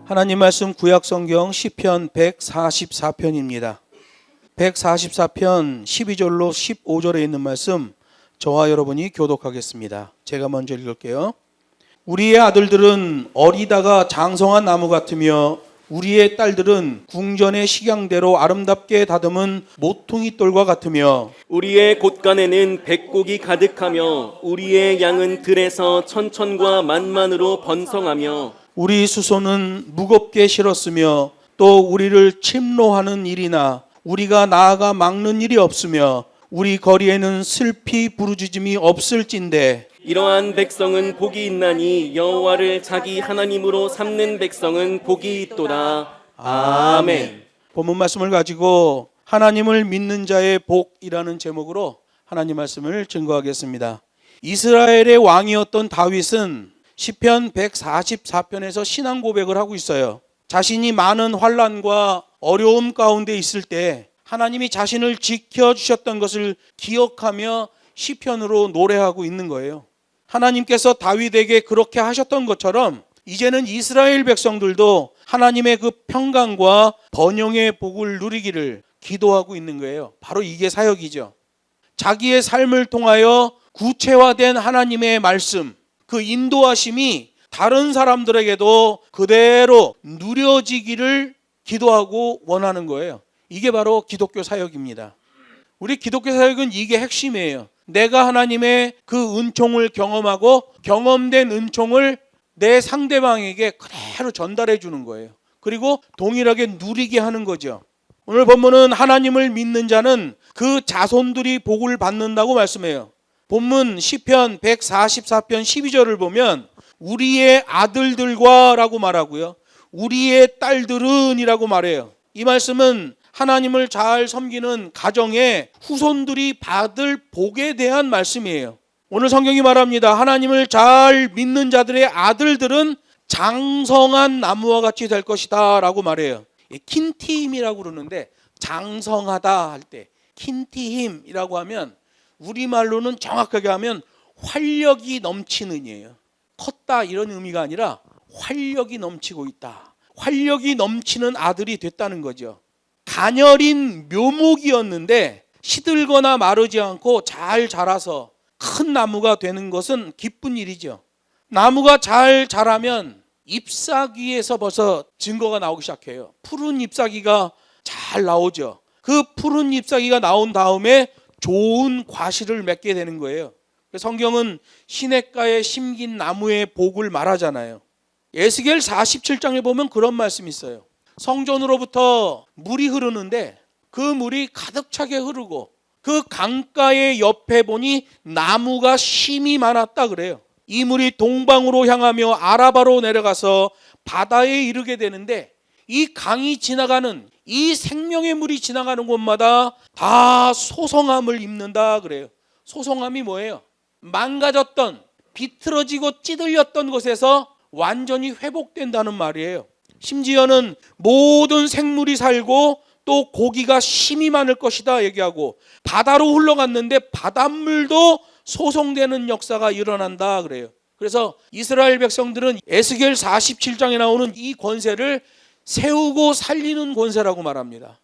하나님 말씀 구약성경 시편 144편입니다. 144편 12절로 15절에 있는 말씀 저와 여러분이 교독하겠습니다. 제가 먼저 읽을게요. 우리의 아들들은 어리다가 장성한 나무 같으며 우리의 딸들은 궁전의 식양대로 아름답게 다듬은 모퉁이 돌과 같으며 우리의 곳간에는 백곡이 가득하며 우리의 양은 들에서 천천과 만만으로 번성하며 우리 수소는 무겁게 실었으며 또 우리를 침노하는 일이나 우리가 나아가 막는 일이 없으며 우리 거리에는 슬피 부르짖음이 없을진대 이러한 백성은 복이 있나니 여호와를 자기 하나님으로 삼는 백성은 복이 있도다. 아멘. 본문 말씀을 가지고 하나님을 믿는 자의 복이라는 제목으로 하나님 말씀을 증거하겠습니다. 이스라엘의 왕이었던 다윗은 시편 144편에서 신앙 고백을 하고 있어요. 자신이 많은 환난과 어려움 가운데 있을 때 하나님이 자신을 지켜주셨던 것을 기억하며 시편으로 노래하고 있는 거예요. 하나님께서 다윗에게 그렇게 하셨던 것처럼 이제는 이스라엘 백성들도 하나님의 그 평강과 번영의 복을 누리기를 기도하고 있는 거예요. 바로 이게 사역이죠. 자기의 삶을 통하여 구체화된 하나님의 말씀, 그 인도하심이 다른 사람들에게도 그대로 누려지기를 기도하고 원하는 거예요. 이게 바로 기독교 사역입니다. 우리 기독교 사역은 이게 핵심이에요. 내가 하나님의 그 은총을 경험하고 경험된 은총을 내 상대방에게 그대로 전달해 주는 거예요. 그리고 동일하게 누리게 하는 거죠. 오늘 본문은 하나님을 믿는 자는 그 자손들이 복을 받는다고 말씀해요. 본문 시편 144편 12절을 보면 우리의 아들들과 라고 말하고요. 우리의 딸들은 이라고 말해요. 이 말씀은 하나님을 잘 섬기는 가정의 후손들이 받을 복에 대한 말씀이에요. 오늘 성경이 말합니다. 하나님을 잘 믿는 자들의 아들들은 장성한 나무와 같이 될 것이다 라고 말해요. 킨티힘이라고 그러는데 장성하다 할 때 킨티힘이라고 하면 우리말로는 정확하게 하면 활력이 넘치는 이에요. 컸다 이런 의미가 아니라 활력이 넘치고 있다. 활력이 넘치는 아들이 됐다는 거죠. 가녀린 묘목이었는데 시들거나 마르지 않고 잘 자라서 큰 나무가 되는 것은 기쁜 일이죠. 나무가 잘 자라면 잎사귀에서 벌써 증거가 나오기 시작해요. 푸른 잎사귀가 잘 나오죠. 그 푸른 잎사귀가 나온 다음에 좋은 과실을 맺게 되는 거예요. 성경은 시냇가에 심긴 나무의 복을 말하잖아요. 에스겔 47장에 보면 그런 말씀이 있어요. 성전으로부터 물이 흐르는데 그 물이 가득 차게 흐르고 그 강가의 옆에 보니 나무가 심이 많았다 그래요. 이 물이 동방으로 향하며 아라바로 내려가서 바다에 이르게 되는데 이 강이 지나가는 이 생명의 물이 지나가는 곳마다 다 소성함을 입는다 그래요. 소성함이 뭐예요? 망가졌던 비틀어지고 찌들렸던 곳에서 완전히 회복된다는 말이에요. 심지어는 모든 생물이 살고 또 고기가 심이 많을 것이다 얘기하고 바다로 흘러갔는데 바닷물도 소성되는 역사가 일어난다 그래요. 그래서 이스라엘 백성들은 에스겔 47장에 나오는 이 권세를 세우고 살리는 권세라고 말합니다.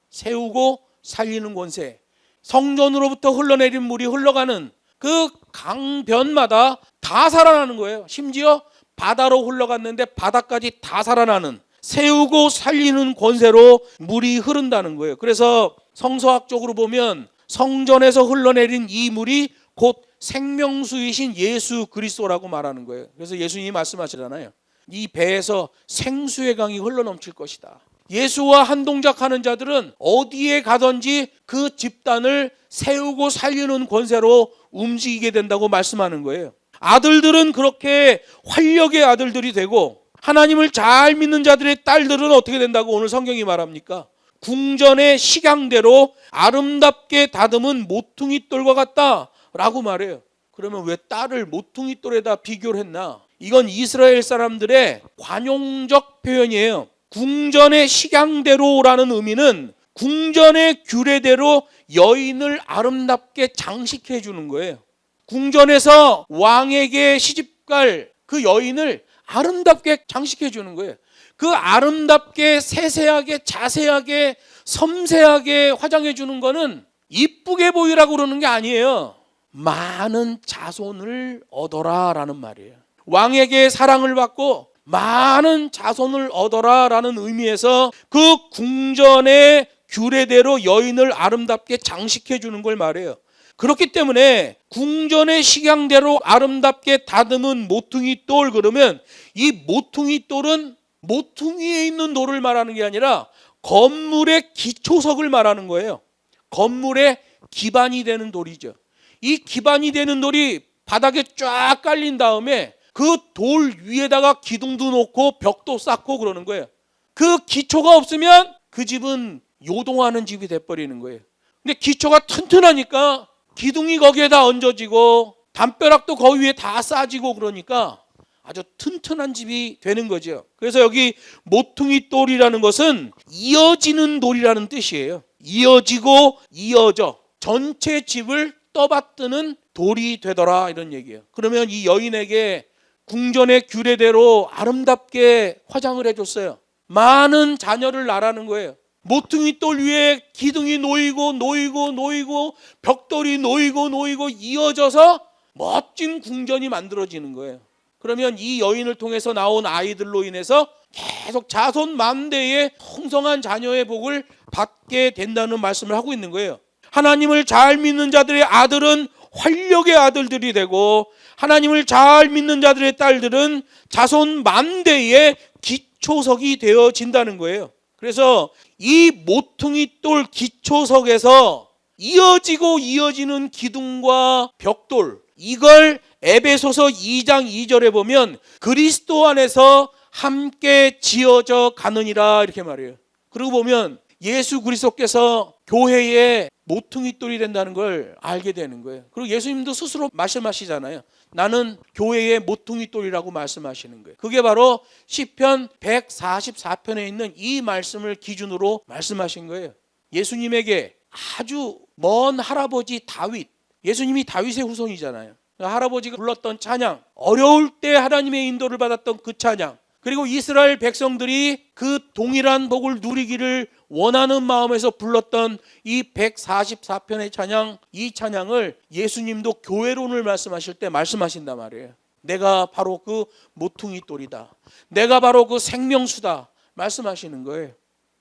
세우고 살리는 권세. 성전으로부터 흘러내린 물이 흘러가는 그 강변마다 다 살아나는 거예요. 심지어 바다로 흘러갔는데 바다까지 다 살아나는 세우고 살리는 권세로 물이 흐른다는 거예요. 그래서 성서학적으로 보면 성전에서 흘러내린 이 물이 곧 생명수이신 예수 그리스도라고 말하는 거예요. 그래서 예수님이 말씀하시잖아요. 이 배에서 생수의 강이 흘러넘칠 것이다. 예수와 한 동작하는 자들은 어디에 가든지 그 집단을 세우고 살리는 권세로 움직이게 된다고 말씀하는 거예요. 아들들은 그렇게 활력의 아들들이 되고 하나님을 잘 믿는 자들의 딸들은 어떻게 된다고 오늘 성경이 말합니까? 궁전의 식양대로 아름답게 다듬은 모퉁이 돌과 같다 라고 말해요. 그러면 왜 딸을 모퉁이 돌에다 비교를 했나? 이건 이스라엘 사람들의 관용적 표현이에요. 궁전의 식양대로라는 의미는 궁전의 규례대로 여인을 아름답게 장식해 주는 거예요. 궁전에서 왕에게 시집갈 그 여인을 아름답게 장식해 주는 거예요. 그 아름답게 세세하게 자세하게 섬세하게 화장해 주는 거는 이쁘게 보이라고 그러는 게 아니에요. 많은 자손을 얻어라 라는 말이에요. 왕에게 사랑을 받고 많은 자손을 얻어라 라는 의미에서 그 궁전의 규례대로 여인을 아름답게 장식해 주는 걸 말해요. 그렇기 때문에 궁전의 식양대로 아름답게 다듬은 모퉁이 돌, 그러면 이 모퉁이 돌은 모퉁이에 있는 돌을 말하는 게 아니라 건물의 기초석을 말하는 거예요. 건물의 기반이 되는 돌이죠. 이 기반이 되는 돌이 바닥에 쫙 깔린 다음에 그 돌 위에다가 기둥도 놓고 벽도 쌓고 그러는 거예요. 그 기초가 없으면 그 집은 요동하는 집이 돼버리는 거예요. 근데 기초가 튼튼하니까 기둥이 거기에다 얹어지고 담벼락도 거기 위에 다 쌓아지고 그러니까 아주 튼튼한 집이 되는 거죠. 그래서 여기 모퉁이 돌이라는 것은 이어지는 돌이라는 뜻이에요. 이어지고 이어져 전체 집을 떠받드는 돌이 되더라 이런 얘기예요. 그러면 이 여인에게 궁전의 규례대로 아름답게 화장을 해줬어요. 많은 자녀를 낳으라는 거예요. 모퉁이 돌 위에 기둥이 놓이고 벽돌이 놓이고 이어져서 멋진 궁전이 만들어지는 거예요. 그러면 이 여인을 통해서 나온 아이들로 인해서 계속 자손 만대의 풍성한 자녀의 복을 받게 된다는 말씀을 하고 있는 거예요. 하나님을 잘 믿는 자들의 아들은 활력의 아들들이 되고 하나님을 잘 믿는 자들의 딸들은 자손 만대의 기초석이 되어진다는 거예요. 그래서 이 모퉁이 돌 기초석에서 이어지고 이어지는 기둥과 벽돌, 이걸 에베소서 2장 2절에 보면 그리스도 안에서 함께 지어져 가느니라 이렇게 말해요. 그리고 보면 예수 그리스도께서 교회의 모퉁이 돌이 된다는 걸 알게 되는 거예요. 그리고 예수님도 스스로 말씀하시잖아요. 나는 교회의 모퉁이 돌이라고 말씀하시는 거예요. 그게 바로 시편 144편에 있는 이 말씀을 기준으로 말씀하신 거예요. 예수님에게 아주 먼 할아버지 다윗, 예수님이 다윗의 후손이잖아요. 할아버지가 불렀던 찬양, 어려울 때 하나님의 인도를 받았던 그 찬양, 그리고 이스라엘 백성들이 그 동일한 복을 누리기를 원하는 마음에서 불렀던 이 144편의 찬양, 이 찬양을 예수님도 교회론을 말씀하실 때 말씀하신단 말이에요. 내가 바로 그 모퉁이 돌이다, 내가 바로 그 생명수다 말씀하시는 거예요.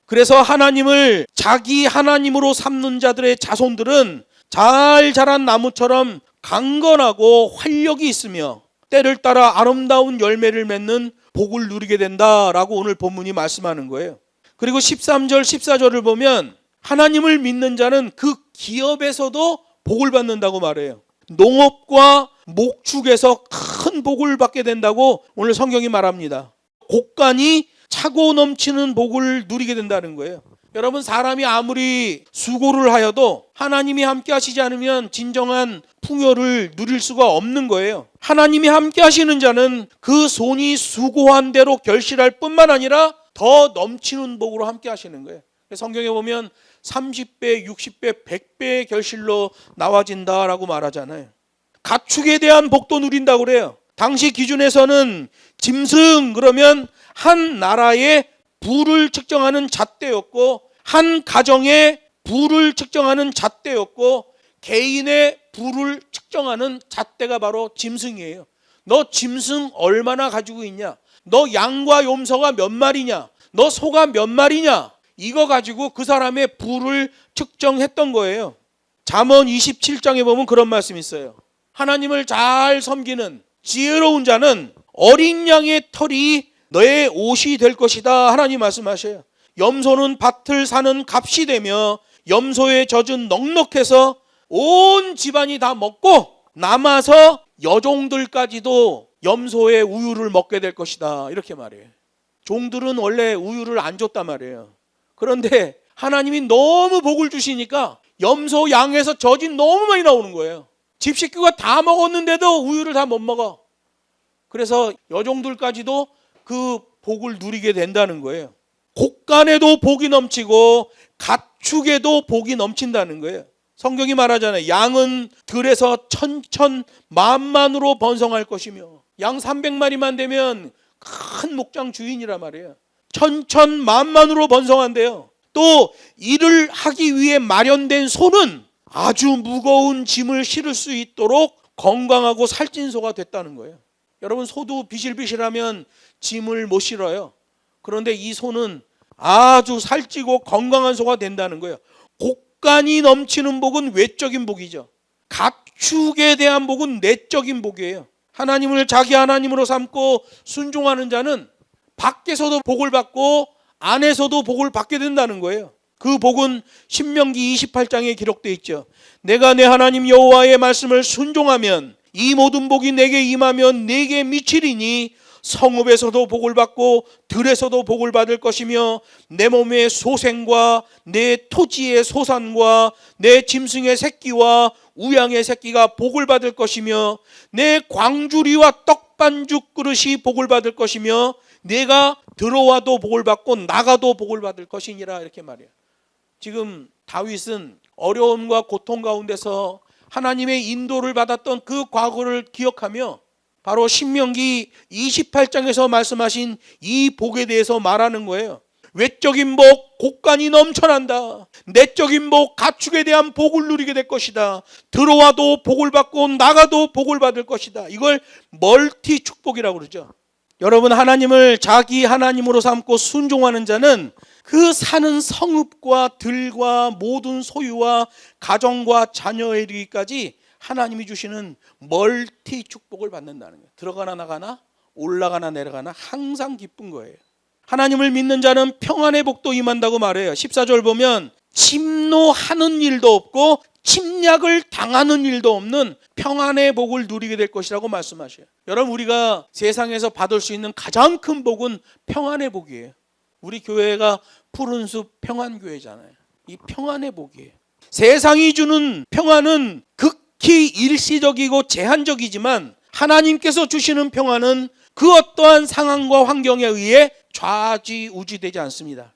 그래서 하나님을 자기 하나님으로 삼는 자들의 자손들은 잘 자란 나무처럼 강건하고 활력이 있으며 때를 따라 아름다운 열매를 맺는 복을 누리게 된다라고 오늘 본문이 말씀하는 거예요. 그리고 13절 14절을 보면 하나님을 믿는 자는 그 기업에서도 복을 받는다고 말해요. 농업과 목축에서 큰 복을 받게 된다고 오늘 성경이 말합니다. 곳간이 차고 넘치는 복을 누리게 된다는 거예요. 여러분, 사람이 아무리 수고를 하여도 하나님이 함께 하시지 않으면 진정한 풍요를 누릴 수가 없는 거예요. 하나님이 함께 하시는 자는 그 손이 수고한 대로 결실할 뿐만 아니라 더 넘치는 복으로 함께 하시는 거예요. 성경에 보면 30배, 60배, 100배의 결실로 나와진다라고 말하잖아요. 가축에 대한 복도 누린다고 그래요. 당시 기준에서는 짐승 그러면 한 나라의 부를 측정하는 잣대였고, 한 가정의 부를 측정하는 잣대였고, 개인의 부를 측정하는 잣대가 바로 짐승이에요. 너 짐승 얼마나 가지고 있냐? 너 양과 염소가 몇 마리냐? 너 소가 몇 마리냐? 이거 가지고 그 사람의 부를 측정했던 거예요. 잠언 27장에 보면 그런 말씀이 있어요. 하나님을 잘 섬기는 지혜로운 자는 어린 양의 털이 너의 옷이 될 것이다. 하나님 말씀하셔요. 염소는 밭을 사는 값이 되며 염소의 젖은 넉넉해서 온 집안이 다 먹고 남아서 여종들까지도 염소의 우유를 먹게 될 것이다. 이렇게 말해요. 종들은 원래 우유를 안 줬단 말이에요. 그런데 하나님이 너무 복을 주시니까 염소 양에서 젖이 너무 많이 나오는 거예요. 집 식구가 다 먹었는데도 우유를 다 못 먹어. 그래서 여종들까지도 그 복을 누리게 된다는 거예요. 곳간에도 복이 넘치고 가축에도 복이 넘친다는 거예요. 성경이 말하잖아요. 양은 들에서 천천만만으로 번성할 것이며, 양 300마리만 되면 큰 목장 주인이란 말이에요. 천천만만으로 번성한대요. 또 일을 하기 위해 마련된 소는 아주 무거운 짐을 실을 수 있도록 건강하고 살찐 소가 됐다는 거예요. 여러분, 소도 비실비실하면 짐을 못 실어요. 그런데 이 소는 아주 살찌고 건강한 소가 된다는 거예요. 곡간이 넘치는 복은 외적인 복이죠. 가축에 대한 복은 내적인 복이에요. 하나님을 자기 하나님으로 삼고 순종하는 자는 밖에서도 복을 받고 안에서도 복을 받게 된다는 거예요. 그 복은 신명기 28장에 기록되어 있죠. 내가 내 하나님 여호와의 말씀을 순종하면 이 모든 복이 내게 임하면 내게 미치리니 성읍에서도 복을 받고 들에서도 복을 받을 것이며 내 몸의 소생과 내 토지의 소산과 내 짐승의 새끼와 우양의 새끼가 복을 받을 것이며 내 광주리와 떡반죽 그릇이 복을 받을 것이며 내가 들어와도 복을 받고 나가도 복을 받을 것이니라, 이렇게 말해요. 지금 다윗은 어려움과 고통 가운데서 하나님의 인도를 받았던 그 과거를 기억하며 바로 신명기 28장에서 말씀하신 이 복에 대해서 말하는 거예요. 외적인 복, 곡간이 넘쳐난다. 내적인 복, 가축에 대한 복을 누리게 될 것이다. 들어와도 복을 받고 나가도 복을 받을 것이다. 이걸 멀티 축복이라고 그러죠. 여러분, 하나님을 자기 하나님으로 삼고 순종하는 자는 그 사는 성읍과 들과 모든 소유와 가정과 자녀에 이르기까지 하나님이 주시는 멀티 축복을 받는다는 거예요. 들어가나 나가나 올라가나 내려가나 항상 기쁜 거예요. 하나님을 믿는 자는 평안의 복도 임한다고 말해요. 14절 보면 침노하는 일도 없고 침략을 당하는 일도 없는 평안의 복을 누리게 될 것이라고 말씀하셔요. 여러분, 우리가 세상에서 받을 수 있는 가장 큰 복은 평안의 복이에요. 우리 교회가 푸른숲 평안교회잖아요. 이 평안의 복이에요. 세상이 주는 평안은 극히 일시적이고 제한적이지만 하나님께서 주시는 평안은 그 어떠한 상황과 환경에 의해 좌지우지되지 않습니다.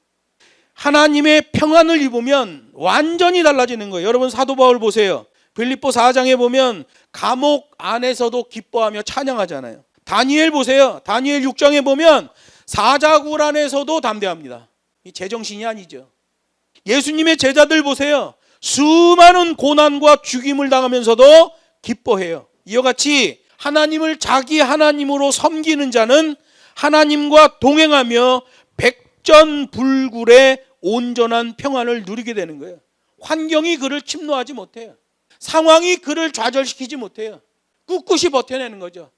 하나님의 평안을 입으면 완전히 달라지는 거예요. 여러분, 사도 바울 보세요. 빌립보 4장에 보면 감옥 안에서도 기뻐하며 찬양하잖아요. 다니엘 보세요. 다니엘 6장에 보면 사자굴 안에서도 담대합니다. 이 제정신이 아니죠. 예수님의 제자들 보세요. 수많은 고난과 죽임을 당하면서도 기뻐해요. 이와 같이 하나님을 자기 하나님으로 섬기는 자는 하나님과 동행하며 백전불굴의 온전한 평안을 누리게 되는 거예요. 환경이 그를 침노하지 못해요. 상황이 그를 좌절시키지 못해요. 꿋꿋이 버텨내는 거죠.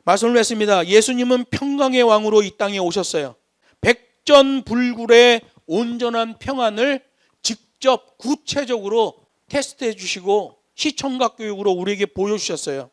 말씀을 했습니다. 예수님은 평강의 왕으로 이 땅에 오셨어요. 백전불굴의 온전한 평안을 직접 구체적으로 테스트해 주시고 시청각 교육으로 우리에게 보여주셨어요.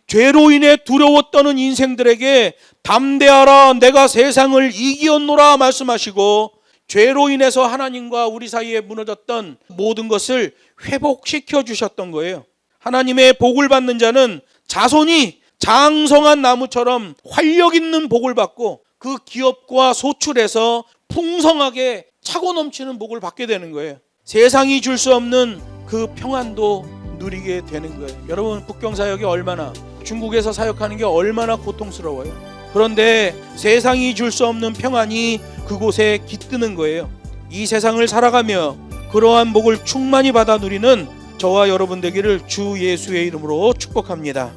죄로 인해 두려워 떠는 인생들에게 담대하라, 내가 세상을 이기었노라 말씀하시고 죄로 인해서 하나님과 우리 사이에 무너졌던 모든 것을 회복시켜 주셨던 거예요. 하나님의 복을 받는 자는 자손이 장성한 나무처럼 활력 있는 복을 받고 그 기업과 소출에서 풍성하게 차고 넘치는 복을 받게 되는 거예요. 세상이 줄 수 없는 그 평안도 누리게 되는 거예요. 여러분, 국경사역이 얼마나, 중국에서 사역하는 게 얼마나 고통스러워요. 그런데 세상이 줄 수 없는 평안이 그곳에 깃드는 거예요. 이 세상을 살아가며 그러한 복을 충만히 받아 누리는 저와 여러분 되기를 주 예수의 이름으로 축복합니다.